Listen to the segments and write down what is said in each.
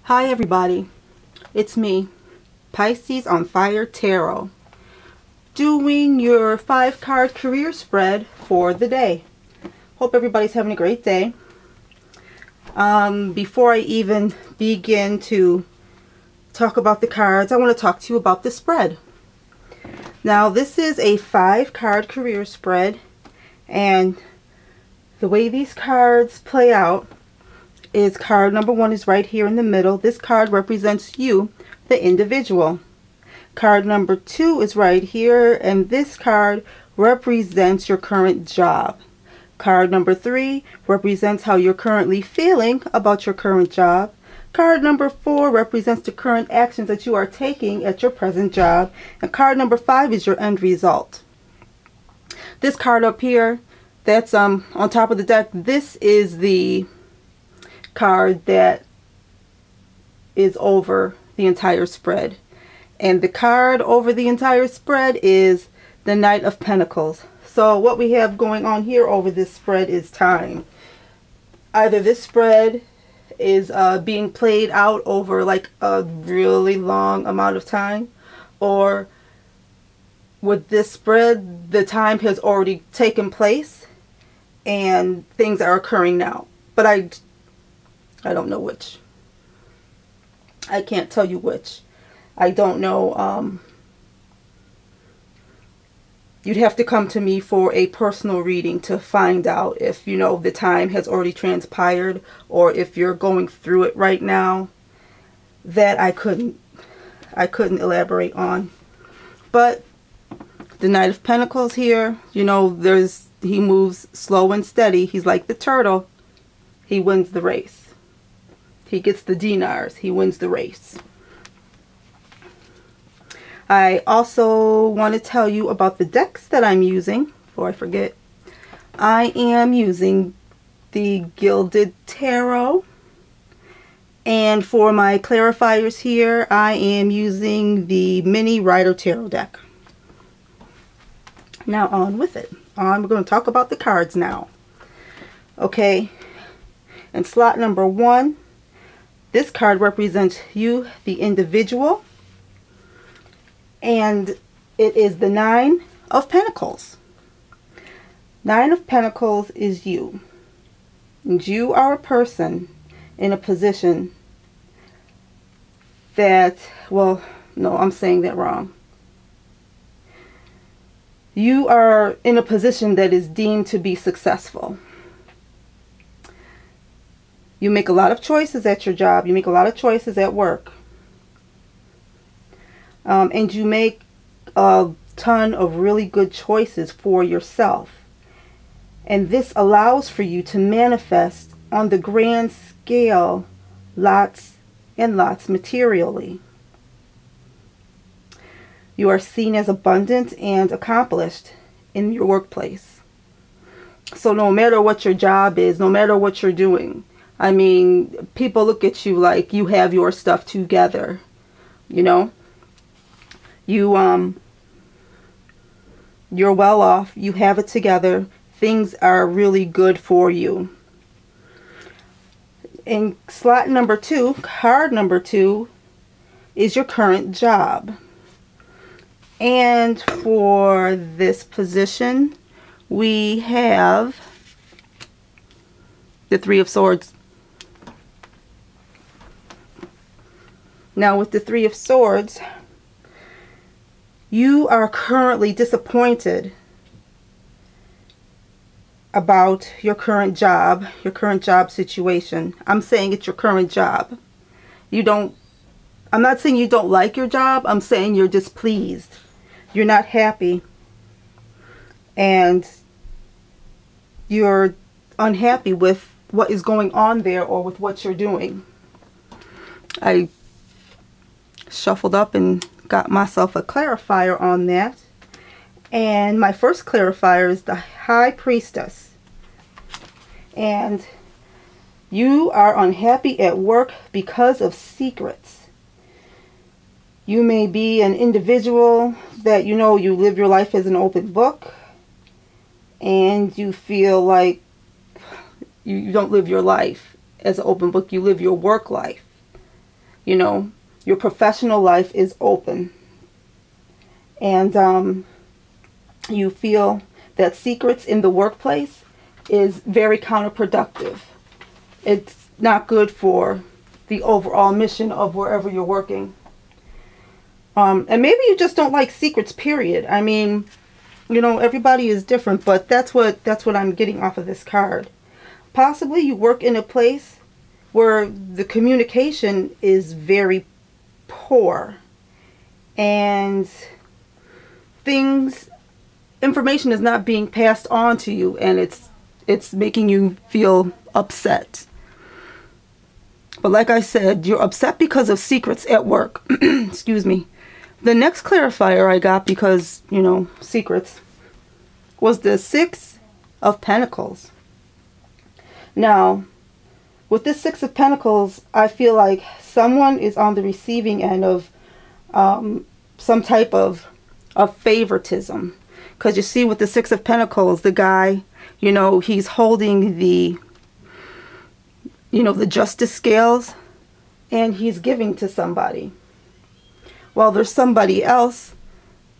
Hi everybody, it's me, Pisces on Fire Tarot, doing your 5-card career spread for the day. Hope everybody's having a great day. Before I even begin to talk about the cards, I want to talk to you about the spread. Now this is a 5-card career spread, and the way these cards play out is card number 1 is right here in the middle. This card represents you, the individual. Card number 2 is right here, and this card represents your current job. Card number 3 represents how you're currently feeling about your current job. Card number 4 represents the current actions that you are taking at your present job. And card number 5 is your end result. This card up here, that's on top of the deck, this is the card that is over the entire spread, and the card over the entire spread is the Knight of Pentacles. So what we have going on here over this spread is time. Either this spread is being played out over like a really long amount of time, or with this spread the time has already taken place and things are occurring now. But I don't know which. I can't tell you which. I don't know. You'd have to come to me for a personal reading to find out if, you know, the time has already transpired or if you're going through it right now. That I couldn't elaborate on. But the Knight of Pentacles here, you know, he moves slow and steady. He's like the turtle. He wins the race. He gets the dinars. He wins the race. I also want to tell you about the decks that I'm using before I forget. I am using the Gilded Tarot. And for my clarifiers here, I am using the Mini Rider Tarot deck. Now on with it. We're going to talk about the cards now. Okay. And slot number 1. This card represents you, the individual, and it is the 9 of Pentacles. 9 of Pentacles is you. And you are a person in a position that, well, no, I'm saying that wrong. You are in a position that is deemed to be successful. You make a lot of choices at your job. You make a lot of choices at work. And you make a ton of really good choices for yourself. And this allows for you to manifest on the grand scale lots and lots materially. You are seen as abundant and accomplished in your workplace. So no matter what your job is, no matter what you're doing, I mean, people look at you like you have your stuff together, you know. You're well off. You have it together. Things are really good for you. In slot number 2, card number 2 is your current job. And for this position, we have the 3 of Swords. Now with the 3 of Swords, you are currently disappointed about your current job situation. I'm saying it's your current job. I'm not saying you don't like your job. I'm saying you're displeased. You're not happy. And you're unhappy with what is going on there or with what you're doing. I shuffled up and got myself a clarifier on that. And my first clarifier is the High Priestess. And you are unhappy at work because of secrets. You may be an individual that, you know, you live your life as an open book. And you feel like you don't live your life as an open book. You live your work life. You know, your professional life is open. And you feel that secrets in the workplace is very counterproductive. It's not good for the overall mission of wherever you're working. And maybe you just don't like secrets, period. I mean, you know, everybody is different, but that's what I'm getting off of this card. Possibly you work in a place where the communication is very poor and information is not being passed on to you, and it's making you feel upset. But like I said, you're upset because of secrets at work. Excuse me. The next clarifier I got, because, you know, secrets, was the Six of Pentacles. Now, with this Six of Pentacles, I feel like someone is on the receiving end of some type of favoritism. Because you see, with the Six of Pentacles, the guy, you know, he's holding the, you know, the justice scales, and he's giving to somebody. Well, there's somebody else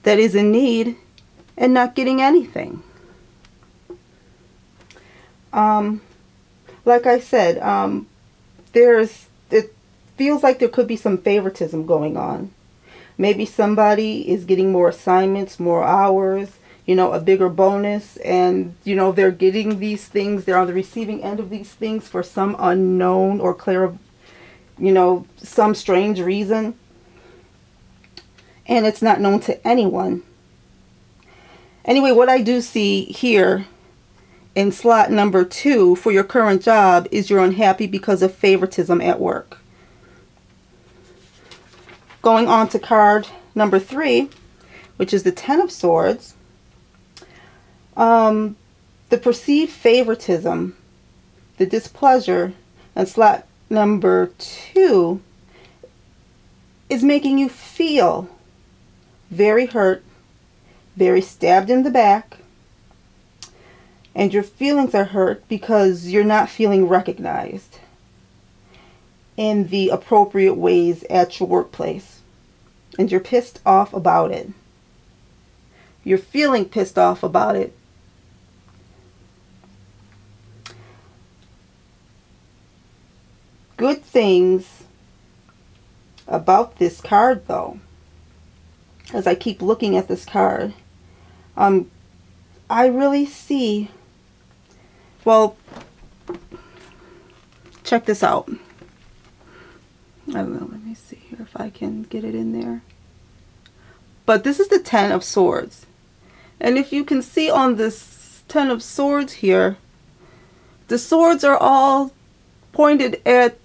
that is in need and not getting anything. Like I said, it feels like there could be some favoritism going on. Maybe somebody is getting more assignments, more hours, you know, a bigger bonus, and, you know, they're getting these things, they're on the receiving end of these things for some unknown or some strange reason. And it's not known to anyone. Anyway, what I do see here in slot number 2 for your current job is you're unhappy because of favoritism at work. Going on to card number 3, which is the Ten of Swords. The perceived favoritism, the displeasure, and slot number 2 is making you feel very hurt, very stabbed in the back, and your feelings are hurt because you're not feeling recognized in the appropriate ways at your workplace, and you're pissed off about it. You're feeling pissed off about it. Good things about this card, though, as I keep looking at this card, I really see, well, check this out. I don't know, let me see here if I can get it in there. But this is the Ten of Swords. And if you can see on this Ten of Swords here, the swords are all pointed at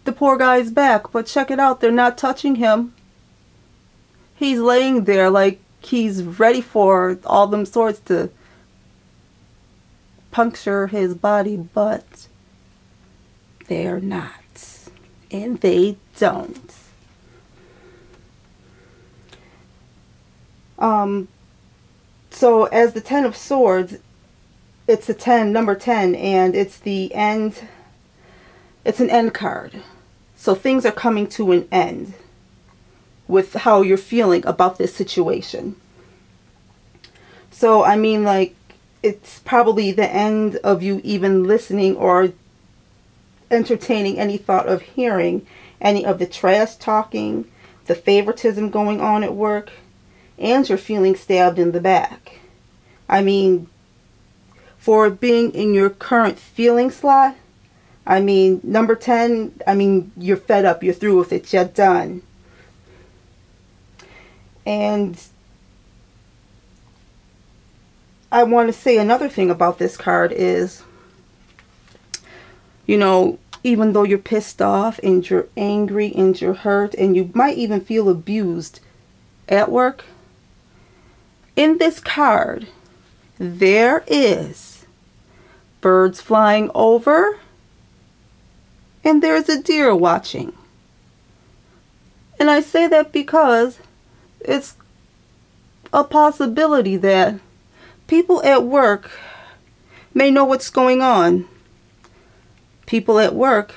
the poor guy's back. But check it out, they're not touching him. He's laying there like he's ready for all them swords to puncture his body, but they're not. And they don't. So as the Ten of Swords, it's the 10, number 10, and it's the end. It's an end card. So things are coming to an end with how you're feeling about this situation. So, I mean, like, it's probably the end of you even listening or entertaining any thought of hearing any of the trash talking, the favoritism going on at work, and you're feeling stabbed in the back. I mean, for being in your current feeling slot, I mean, number 10, I mean, you're fed up, you're through with it, you're done. And I want to say another thing about this card is, you know, even though you're pissed off and you're angry and you're hurt and you might even feel abused at work, in this card, there is birds flying over and there's a deer watching. And I say that because it's a possibility that people at work may know what's going on. People at work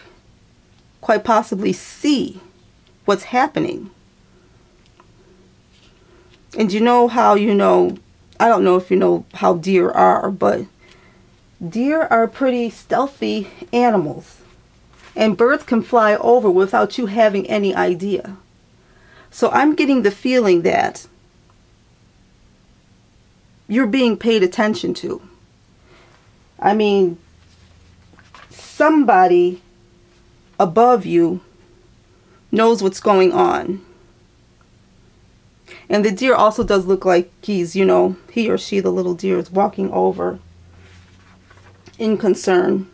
quite possibly see what's happening. And you know how, I don't know if you know how deer are, but deer are pretty stealthy animals. And birds can fly over without you having any idea. So I'm getting the feeling that you're being paid attention to. I mean, somebody above you knows what's going on. And the deer also does look like he's, he or she, the little deer, is walking over in concern.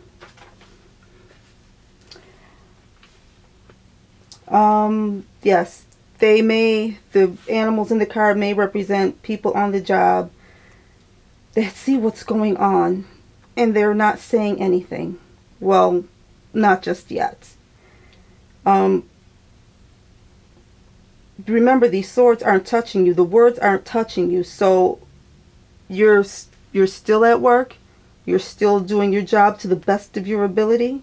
Yes, the animals in the card may represent people on the job that see what's going on and they're not saying anything. Well, not just yet. Remember, these swords aren't touching you. The words aren't touching you. So you're still at work. You're still doing your job to the best of your ability.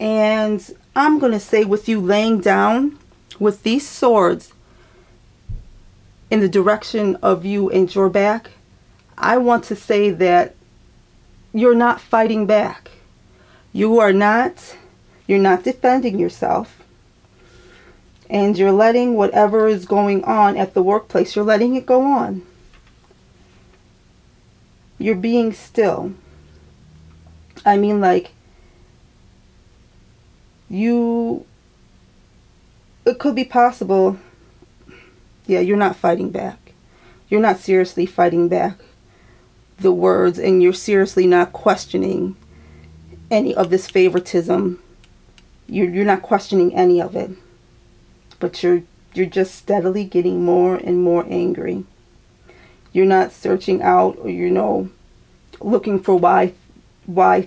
And I'm going to say, with you laying down with these swords in the direction of you and your back, I want to say that you're not fighting back. You're not defending yourself. And you're letting whatever is going on at the workplace, you're letting it go on. You're being still. I mean, like, it could be possible. Yeah, you're not fighting back. You're not seriously fighting back the words, and you're seriously not questioning any of this favoritism. You're not questioning any of it. But you're just steadily getting more and more angry. You're not searching out or, looking for why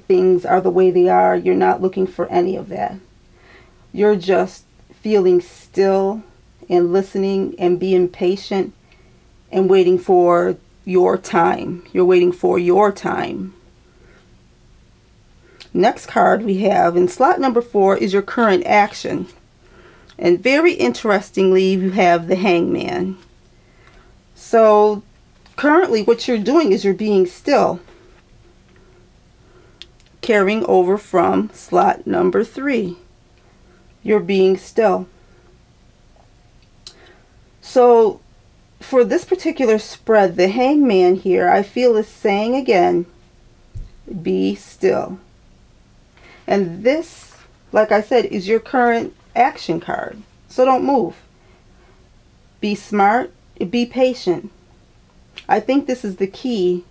things are the way they are. You're not looking for any of that. You're just feeling still and listening and being patient and waiting for your time. You're waiting for your time. Next card we have in slot number 4 is your current action. And very interestingly, you have the Hangman. So currently what you're doing is you're being still. Carrying over from slot number 3. You're being still. So for this particular spread, the Hangman here, I feel is saying again, be still. And this, like I said, is your current action card. So don't move. Be smart. Be patient. I think this is the key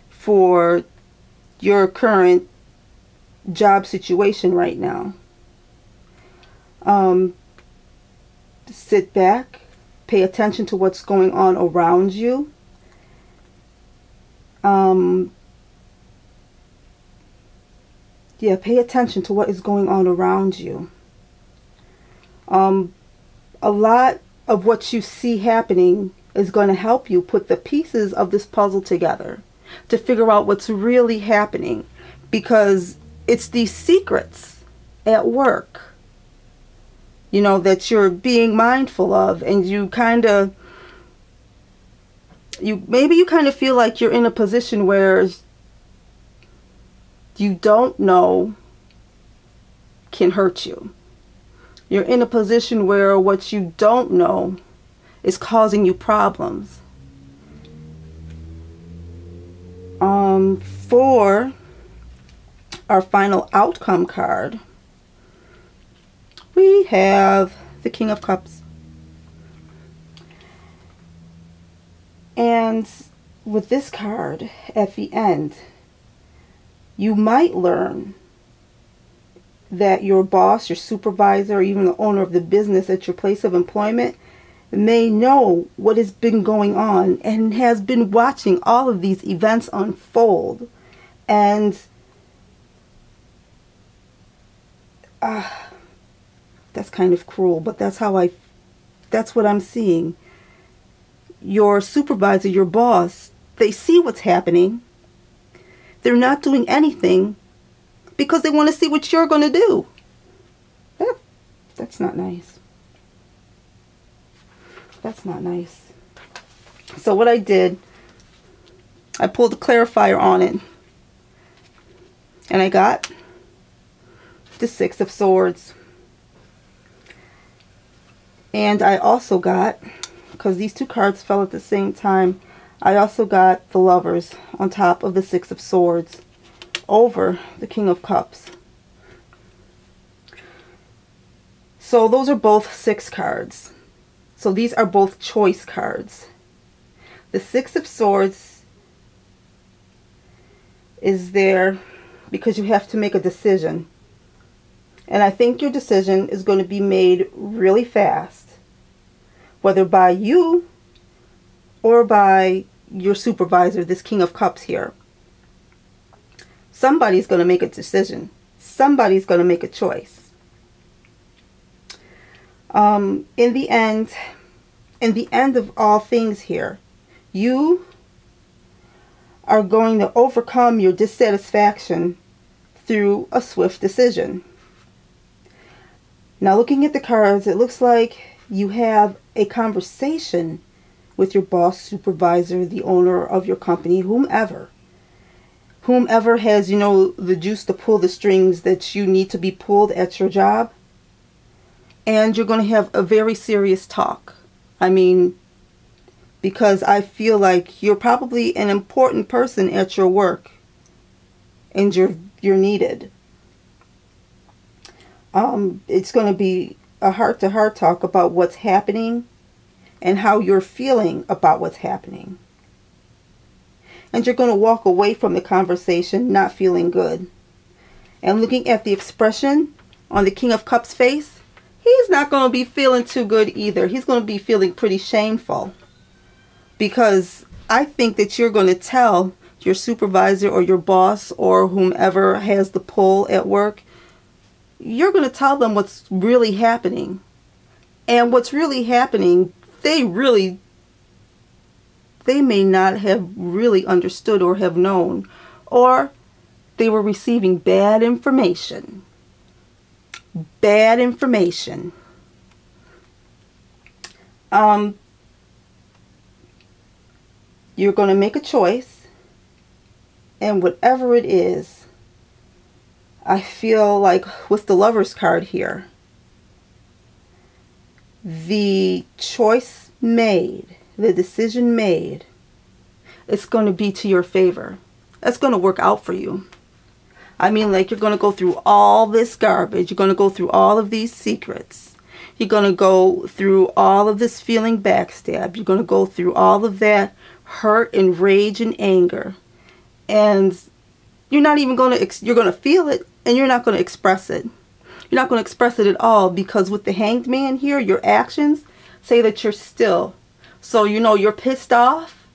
for your current job situation right now. Sit back. Pay attention to what's going on around you. Yeah, pay attention to what is going on around you. A lot of what you see happening is going to help you put the pieces of this puzzle together to figure out what's really happening, because it's these secrets at work, that you're being mindful of, and maybe you kind of feel like you're in a position where you don't know can hurt you. You're in a position where what you don't know is causing you problems. For our final outcome card, we have the King of Cups. And with this card at the end, you might learn that your boss, your supervisor, or even the owner of the business at your place of employment may know what has been going on and has been watching all of these events unfold. And that's kind of cruel, but that's what I'm seeing. Your supervisor, your boss, they see what's happening. They're not doing anything because they want to see what you're going to do. That's not nice. That's not nice. So what I did, I pulled the clarifier on it. And I got the Six of Swords. And I also got, because these two cards fell at the same time, I also got the Lovers on top of the Six of Swords over the King of Cups. So those are both 6 cards. So these are both choice cards. The Six of Swords is there because you have to make a decision. And I think your decision is going to be made really fast. Whether by you or by your supervisor, this King of Cups here. Somebody's going to make a decision. Somebody's going to make a choice. In the end of all things here, you are going to overcome your dissatisfaction through a swift decision. Now looking at the cards, it looks like you have a conversation with your boss, supervisor, the owner of your company, whomever has, you know, the juice to pull the strings that you need to be pulled at your job. And you're going to have a very serious talk. I mean, because I feel like you're probably an important person at your work and you're needed. It's going to be a heart-to-heart talk about what's happening and how you're feeling about what's happening. And you're going to walk away from the conversation not feeling good. And looking at the expression on the King of Cups face, he's not going to be feeling too good either. He's going to be feeling pretty shameful. Because I think that you're going to tell your supervisor or your boss or whomever has the pull at work, you're going to tell them what's really happening. And what's really happening, they may not have really understood or have known. Or they were receiving bad information. Bad information. You're going to make a choice, and whatever it is, I feel like with the Lovers card here, the choice made, the decision made, it's going to be to your favor. It's going to work out for you. I mean, like, you're going to go through all this garbage. You're going to go through all of these secrets. You're going to go through all of this feeling backstabbed. You're going to go through all of that hurt and rage and anger. And you're not even going to, you're going to feel it and you're not going to express it. You're not going to express it at all because with the Hanged Man here, your actions say that you're still. So, you know, you're pissed off.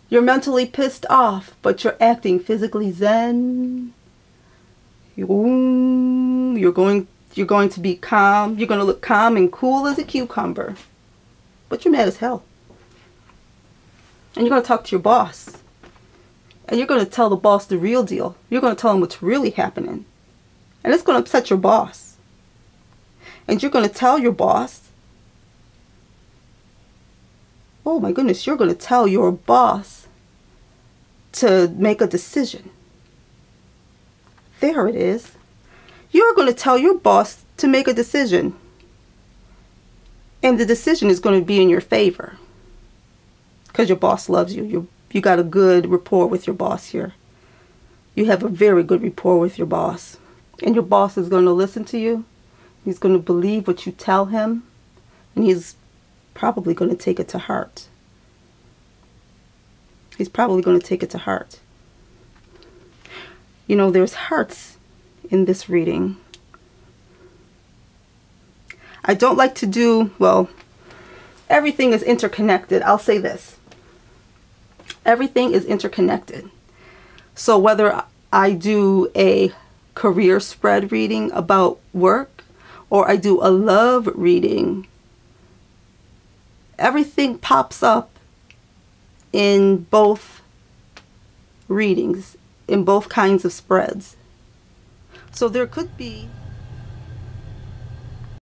You're mentally pissed off, but you're acting physically zen. You're going to be calm. You're going to look calm and cool as a cucumber. But you're mad as hell. And you're going to talk to your boss. And you're going to tell the boss the real deal. You're going to tell him what's really happening. And it's going to upset your boss. And you're going to tell your boss. Oh my goodness, you're going to tell your boss to make a decision. There it is. You're going to tell your boss to make a decision. And the decision is going to be in your favor. Because your boss loves you. You got a good rapport with your boss here. You have a very good rapport with your boss. And your boss is going to listen to you. He's going to believe what you tell him. And he's probably going to take it to heart. He's probably going to take it to heart. You know, there's hearts in this reading. I don't like to do, well, everything is interconnected. I'll say this. Everything is interconnected. So whether I do a career spread reading about work or I do a love reading, everything pops up in both readings, in both kinds of spreads. So there could be